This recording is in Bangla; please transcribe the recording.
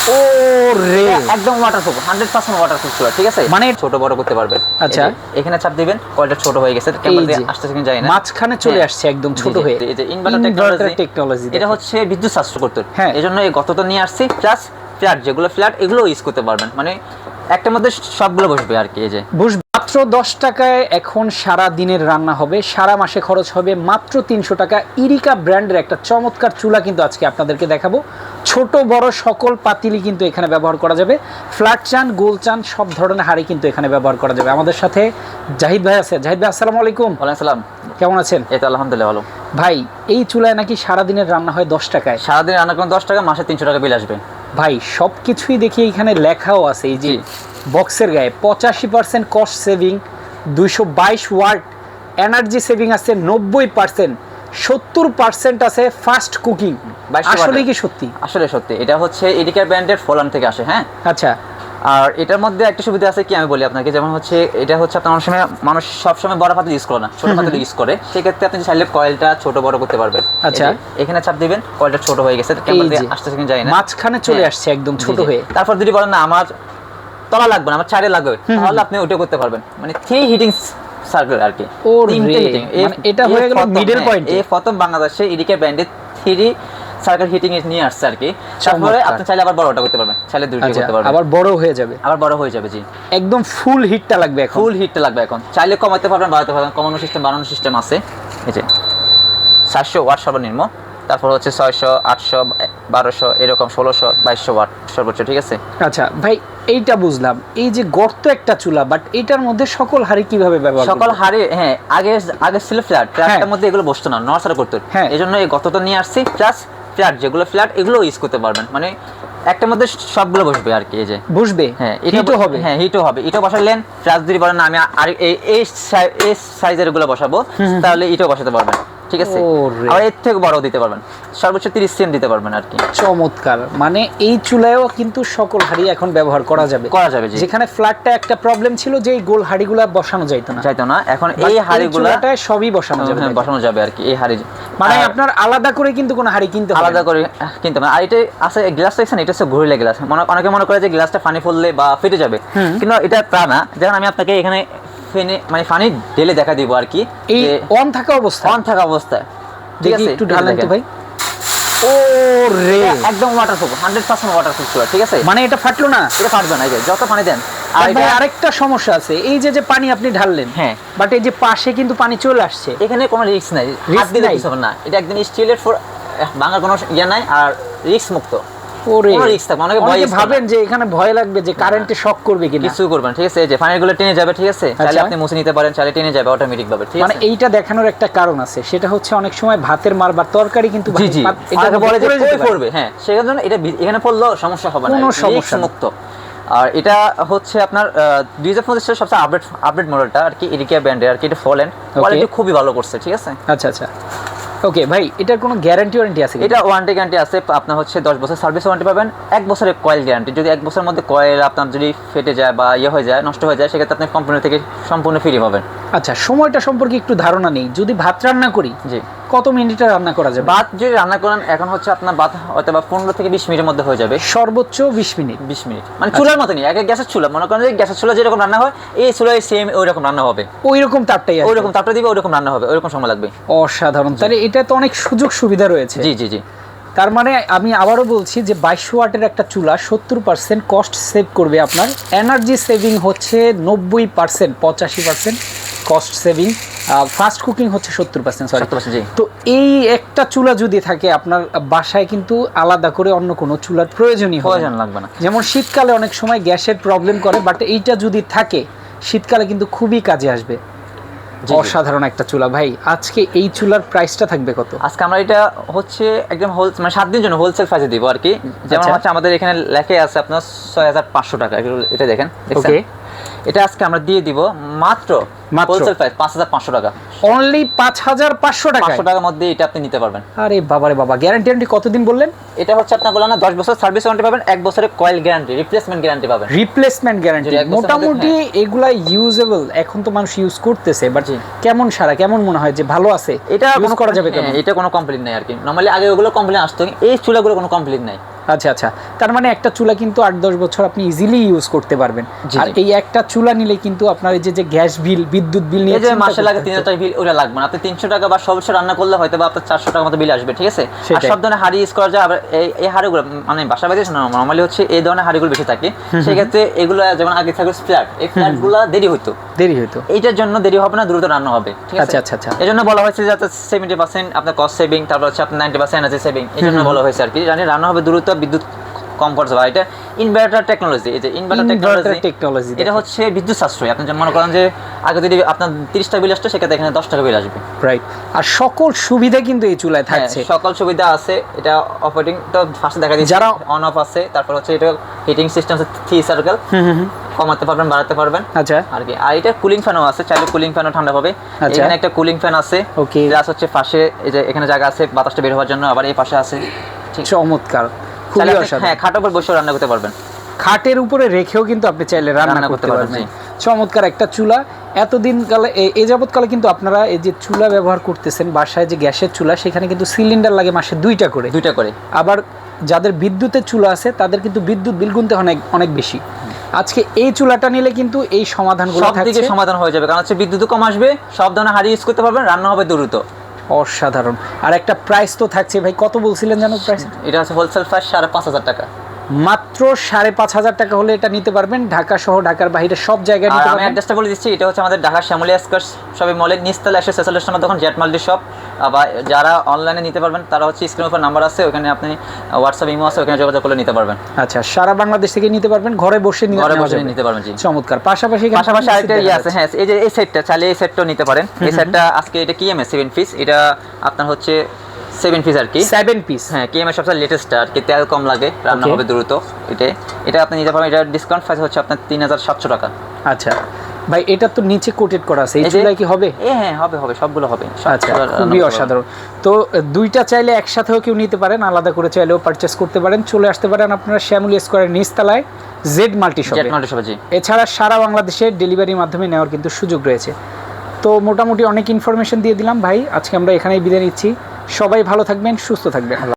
ওরে একদম ওয়াটারপ্রুফ 100% ওয়াটারপ্রুফ চুলা, ঠিক আছে? মানে ছোট বড় করতে পারবেন। আচ্ছা, এখানে চাপ দিবেন, কয়েলটা ছোট হয়ে গেছে, ক্যামেরাতে আসতেছে কিনা জানি না, মাঝখানে চলে আসছে একদম ছোট হয়ে। এই যে ইনভার্টার টেকনোলজি, এটা হচ্ছে বিদ্যুৎ সাশ্রয় করতে। হ্যাঁ, এজন্য এই গতটা নিয়ে আসছি, প্লাস ফ্ল্যাট যেগুলো ফ্ল্যাট এগুলো ইউজ করতে পারবেন, মানে একটার মধ্যে সবগুলো বসবে আর কি। এই যে বসবে মাত্র 10 টাকায় এখন সারা দিনের রান্না হবে, সারা মাসে খরচ হবে মাত্র 300 টাকা। ইরিকা ব্র্যান্ডের একটা চমৎকার চুলা কিন্তু আজকে আপনাদেরকে দেখাবো। ছোট বড় সকল পাতিলই কিন্তু এখানে ব্যবহার করা যাবে, ফ্ল্যাট চান, গোল চান, সব ধরনের হাঁড়ি কিন্তু এখানে ব্যবহার করা যাবে। আমাদের সাথে জাহিদ ভাই আছে। জাহিদ ভাই আসসালামু আলাইকুম। ওয়ালাইকুম সালাম, কেমন আছেন? এই তো আলহামদুলিল্লাহ ভালো। ভাই এই চুলায় নাকি সারা দিনের রান্না হয় 10 টাকায়? সারাদিন রান্না করেন 10 টাকা, মাসে 300 টাকা বিল আসবে। ভাই সব কিছুই দেখি এখানে লেখাও আছে, এই যে বক্সের গায়ে 85% cost saving, 222 watt energy saving আছে, 90%, 70% আছে ফাস্ট কুকিং। আসলে কি সত্যি? আসলে সত্যি। এটা হচ্ছে ইডিকা ব্র্যান্ডের ফোলান থেকে আসে। হ্যাঁ, আচ্ছা। আর এটার মধ্যে একটা সুবিধা আছে কি, আমি বলি আপনাকে, যেমন হচ্ছে এটা হচ্ছে আপনার অনেক সময় মানুষ সবসময় বড় পাতিল ইউজ করে না, ছোট পাতিল ইউজ করে, সেক্ষেত্রে আপনি চাইলে কয়েলটা ছোট বড় করতে পারবেন। আচ্ছা, এখানে চাপ দিবেন, কয়েলটা ছোট হয়ে গেছে, ক্যামেরাতে আসতেছে কিনা জানি না, মাঝখানে চলে আসছে একদম ছোট হয়ে। তারপর যদি বলেন না আমার তলা লাগবে না, আমার চারে লাগবে, তাহলে আপনি ওটা করতে পারবেন। মানে 3 হিটিং সার্কেল আর কি। এটা হয়ে গেল মিডল পয়েন্ট। এই প্রথম বাংলাদেশে ইডিকা ব্র্যান্ডের 3 সার্কেল হিটিং এ নিয়ে আসছে আর কি। তারপরে আপনি চাইলে আবার বড়টা করতে পারবেন, চাইলে দুইটা করতে পারবেন, আবার বড় হয়ে যাবে, আবার বড় হয়ে যাবে। জি, একদম ফুল হিটটা লাগবে এখন। ফুল হিটটা লাগবে এখন। চাইলে কমাতে পারবেন, বাড়াতে পারবেন, কমানো সিস্টেম, বাড়ানো সিস্টেম আছে। এই যে 700 ওয়াট সর্বনিম্ন, তারপর হচ্ছে 600, 800, 1200, এরকম 1600, 2200 ওয়াট সর্বোচ্চ, ঠিক আছে? আচ্ছা ভাই, এইটা বুঝলাম, এই যে গর্ত একটা চুলা, বাট এটার মধ্যে সকল হাঁড়ি কিভাবে ব্যবহার করব? সকল হাঁড়ি, হ্যাঁ, আগে ছিল ফ্ল্যাটের মধ্যে এগুলো বসতো না, নড়াচড়া করতে। এজন্য এই গতটা নিয়ে আসছি, প্লাস ফ্ল্যাট যেগুলো ফ্ল্যাট এগুলো ইউজ করতে পারবেন, মানে একটার মধ্যে সবগুলো বসবে আর কি। এই যে বসবে, হ্যাঁ, হিটও হবে, হ্যাঁ হিটও হবে। এটা বসালেন, প্লাস যদি বলেন না আমি আর এই সাইজের গুলো বসাবো, তাহলে এটাও বসাতে পারবেন, ঠিক আছে? আর এর থেকে বড় দিতে পারবেন, সর্বোচ্চ 30 সেম দিতে পারবেন আর কি। চমৎকার। মানে এই চুলায়ও কিন্তু সকল হাঁড়ি এখন ব্যবহার করা যাবে। যেখানে ফ্ল্যাটটা একটা প্রবলেম ছিল যে এই গোল হাঁড়িগুলো বসানো যাইতো না, এখন এই হাঁড়িগুলোতে সবই বসানো যাবে, হ্যাঁ বসানো যাবে আর কি। এই হাঁড়ি মানে আপনার আলাদা করে কিন্তু কোনো হাঁড়ি কিনতে হবে, আলাদা করে কিনতে হবে। আর এটা আছে গ্লাস সেকশন, এটা হচ্ছে ঘুরলে গ্লাস। অনেকে মনে করে যে গ্লাসটা পানি পড়লে বা ফেটে যাবে, কিন্তু এটা তা না। যেমন আমি আপনাকে এখানে মানে পানি ঢেলে দেখা দিব আর কি, এই অন থাকা অবস্থায়, ঠিক আছে? একটু ঢালেন তো ভাই। ও রে, একদম ওয়াটারপ্রুফ, 100% ওয়াটারপ্রুফ চুলা, ঠিক আছে? মানে এটা ফাটলো না? এটা ফাটবে না, এই যে যত পানি দেন। আর ভাই আরেকটা সমস্যা আছে, এই যে পানি আপনি ঢাললেন, হ্যাঁ, বাট এই যে পাশে কিন্তু পানি চলে আসছে, এখানে কোনো রিস্ক নাই, হাত দিলে কিছু হবে না। এটা একদম স্টিলের, ভাঙার কোনো ইয়ে নাই, আর রিস্ক মুক্ত। অনেকে ভাবেন যে এখানে ভয় লাগবে যে কারেন্টে শক করবে কিনা, কিছু করবেন, ঠিক আছে? এই যে ফানেরগুলো টেনে যাবে, ঠিক আছে? চাইলে আপনি মুছে নিতে পারেন, চাইলে টেনে যাবে অটোমেটিক ভাবে, ঠিক আছে? মানে এইটা দেখানোর একটা কারণ আছে, সেটা হচ্ছে অনেক সময় ভাতের মার বা তরকারি কিন্তু এটাকে বলে যে কই পড়বে, হ্যাঁ, সেজন্য এটা এখানে পড়লেও সমস্যা হবে না, কোনো সমস্যা মুক্ত। আর এটা হচ্ছে আপনার 2025 এর সবচেয়ে আপডেট মডেলটা আর কি, ইরিকা ব্র্যান্ডের আর কি। এটা ফলেন কোয়ালিটি খুবই ভালো করছে, ঠিক আছে? আচ্ছা। ওকে ভাই, এটার কোনো গ্যারান্টি ওয়ারেন্টি আছে? এটা ওয়ারেন্টি গ্যারান্টি আছে। আপনার হচ্ছে 10 বছর সার্ভিস ওয়ারেন্টি পাবেন, 1 বছরের কয়েল গ্যারান্টি। যদি 1 বছরের মধ্যে কয়েল আপনার যদি ফেটে যায় বা হয়ে যায়, নষ্ট হয়ে যায়, সেক্ষেত্রে আপনি কোম্পানি থেকে সম্পূর্ণ ফ্রি পাবেন। আচ্ছা, সময়টা সম্পর্কে একটু ধারণা নেই। যদি ভাত রান্না করি, জি, কত মিনিটে রান্না করা যাবে? ভাত যদি রান্না করেন, এখন হচ্ছে আপনার ভাত হয়তো বা 15 থেকে 20 মিনিটের মধ্যে হয়ে যাবে, সর্বোচ্চ 20 মিনিট। মানে চুলার মতনই, আগে গ্যাসের চুলা, মনে করেন যে গ্যাসের চুলা যেরকম রান্না হয়, এই চুলায় সেম ওই রকম রান্না হবে, ওইরকম তাপটা দিবে, ওইরকম রান্না হবে, ওইরকম সময় লাগবে। অসাধারণ। তাহলে এটা তো অনেক সুযোগ সুবিধা রয়েছে। জি। তার মানে আমি আবারও বলছি যে 2200 ওয়াটের একটা চুলা 70% কস্ট সেভ করবে আপনার। এনার্জি সেভিং হচ্ছে 90%, 85% কস্ট সেভিং। ফাস্ট কুকিং হচ্ছে 70%, সরি। তো এই একটা চুলা যদি থাকে আপনার বাসায়, কিন্তু আলাদা করে অন্য কোনো চুলার প্রয়োজন লাগবে না। যেমন শীতকালে অনেক সময় গ্যাসের প্রবলেম করে, বাট এইটা যদি থাকে শীতকালে কিন্তু খুবই কাজে আসবে। অসাধারণ একটা চুলা। ভাই আজকে এই চুলার প্রাইসটা থাকবে কত? আজকে আমরা এটা হচ্ছে একদম মানে 7 দিনের জন্য হোলসেল প্রাইসে দিব আর কি। যেমন হচ্ছে আমাদের এখানে লেখা আছে আপনার 6500 টাকা, এটা দেখেন। ওকে, এটা আজকে আমরা দিয়ে দিব মাত্র হোলসেল প্রাইস 5500 টাকা, অনলি 5500 টাকা। 500 টাকার মধ্যে এটা আপনি নিতে পারবেন। আরে বাবারে বাবা, গ্যারান্টি কতদিন বললেন? এটা হচ্ছে আপনার বললাম না, 10 বছর সার্ভিস ওয়ারেন্টি পাবেন, 1 বছরের কয়েল গ্যারান্টি, রিপ্লেসমেন্ট গ্যারান্টি পাবেন। রিপ্লেসমেন্ট গ্যারান্টি মোটামুটি এগুলা ইউজেবল, এখন তো মানুষ ইউজ করতেছে, বাট কেমন সারা, কেমন মনে হয় যে ভালো আছে? এটা ইউজ করা যাবে কেমন? এটা কোনো কমপ্লেইন নাই আর কি। নরমালি আগে ওগুলো কমপ্লেইন আসতো, এই চুলাগুলো কোনো কমপ্লেইন নাই। আচ্ছা আচ্ছা, তার মানে একটা চুলা কিন্তু 8-10 বছর আপনি ইজিলি ইউজ করতে পারবেন। আর এই একটা চুলা নিলে কিন্তু আপনার এই যে গ্যাস বিল, বিদ্যুৎ বিল নিয়ে যে মাসে লাগে 3000 টাকা বিল, ওটা লাগবে না। আপনি 300 টাকা বা সর্বোচ্চ রান্না করলে হয়তো বা আপনার 400 টাকার মতো বিল আসবে, ঠিক আছে। আর সব ধরনের হাঁড়ি ইউজ করা যায়। আবার এই হাঁড়িগুলো মানে বাসা বাড়িতে নরমালি হচ্ছে এই ধরনের হাঁড়িগুলো বেশি থাকে, সেই ক্ষেত্রে এগুলো যেমন আগে থাকে ফ্ল্যাট, এই ফ্ল্যাটগুলো দেরি হতো। এইটার জন্য দেরি হবে না, দ্রুত রান্না হবে, ঠিক আছে। আচ্ছা আচ্ছা, এই জন্য বলা হয়েছে যে 70% আপনার কস্ট সেভিং, তারপর হচ্ছে আপনার 90% এনার্জি সেভিং, এই জন্য বলা হয়েছে আর কি। জানি রান্না হবে দ্রুত, বিদ্যুৎ কম খরচ হয়। এটা ইনভার্টার টেকনোলজি, এই যে ইনভার্টার টেকনোলজি, এটা হচ্ছে বিদ্যুৎ সাশ্রয়। আপনি যেমন মনে করেন যে আগে যদি আপনার 30 টাকা বিল আসতো, সেক্ষেত্রে এখানে 10 টাকা বিল আসবে। রাইট। আর সকল সুবিধা কিন্তু এই চুলায় থাকছে, সকল সুবিধা আছে। এটা অপারেটিং তো ফার্স্টে দেখা দিয়েছে, যারা অন অফ আছে। তারপর হচ্ছে এটা হিটিং সিস্টেম আছে 3 সার্কেল, কমাতে পারবেন, বাড়াতে পারবেন। আচ্ছা, আর কি। আর এটা কুলিং ফ্যানও আছে, চাইলে কুলিং ফ্যানও ঠান্ডা হবে। এখানে একটা কুলিং ফ্যান আছে, ওকে। প্লাস হচ্ছে পাশে এই যে এখানে জায়গা আছে বাতাসটা বের হওয়ার জন্য, আবার এই পাশে আছে। চমৎকার, খুবই অসাধারণ। হ্যাঁ, খাটের উপর বসে রান্না করতে পারবেন, খাটের উপরে রেখেও কিন্তু আপনি চাইলে রান্না করতে পারবেন। চমৎকার একটা চুলা। এতদিন কালে এই যাবৎকালে কিন্তু আপনারা এই যে চুলা ব্যবহার করতেছেন বাসায়, যে গ্যাসের চুলা, সেখানে কিন্তু সিলিন্ডার লাগে মাসে 2টা করে। আবার যাদের বিদ্যুতের চুলা আছে তাদের কিন্তু বিদ্যুৎ বিল গুনতে অনেক বেশি। আজকে এই চুলাটা নিলে কিন্তু এই সমাধানগুলো সব দিকে সমাধান হয়ে যাবে, কারণ হচ্ছে বিদ্যুৎ কম আসবে, সব ধরনের হাঁড়ি ইউজ করতে পারবেন, রান্না হবে দ্রুত। অসাধারণ। আর একটা প্রাইস তো থাকছে ভাই, কত বলছিলেন জানো প্রাইস? এটা হচ্ছে হোলসেল প্রাইস 5,500 টাকা। মাত্র 5,500 টাকা হলে এটা নিতে পারবেন, ঢাকা সহ ঢাকার বাইরে সব জায়গায় নিতে পারবেন। আমি অ্যাড্রেসটা বলে দিচ্ছি, এটা হচ্ছে আমাদের ঢাকা শ্যামলী স্কয়ার শপিং মলের নিচতলা এসে সেসেলের সামনে তখন জেট মাল্টি শপ। বা যারা অনলাইনে নিতে পারবেন তারা হচ্ছে স্ক্রিনের উপর নাম্বার আছে, ওখানে আপনি হোয়াটসঅ্যাপ ইমো আছে, ওখানে যোগাযোগ করে নিতে পারবেন। আচ্ছা, সারা বাংলাদেশ থেকে নিতে পারবেন, ঘরে বসে নিতে পারবেন। জি, চমৎকার। পাশাপাশি আরেকটা ইয়ে আছে, হ্যাঁ, এই যে এই সেটটা, চাইলে এই সেটটাও নিতে পারেন। এই সেটটা আজকে এটা কিএমএ 7 পিস, এটা আপনার হচ্ছে 7 পিস আর কি, 7 পিস। হ্যাঁ, কিএমএ সবচেয়ে লেটেস্ট আর কি, তেল কম লাগে, রান্না হবে দ্রুত। এটা আপনি নিতে পারবেন। এটা ডিসকাউন্ট প্রাইস হচ্ছে আপনার 3,700 টাকা। আচ্ছা ভাই, এটা তো নিচে কোটেড করা আছে, এই চুলায় কি হবে? হ্যাঁ, হবে, সবগুলো হবে। আচ্ছা, খুবই অসাধারণ। তো দুইটা চাইলে একসাথেও কেউ নিতে পারেন, আলাদা করে চাইলেও পারচেস করতে পারেন। চলে আসতে পারেন আপনারা শ্যামলী স্কয়ারের নিচতলায় জেড মাল্টি শপে। এছাড়া সারা বাংলাদেশে ডেলিভারির মাধ্যমে নেওয়ার কিন্তু সুযোগ রয়েছে। তো মোটামুটি অনেক ইনফরমেশন দিয়ে দিলাম ভাই, আজকে আমরা এখানেই বিদায় নিচ্ছি। সবাই ভালো থাকবেন, সুস্থ থাকবেন।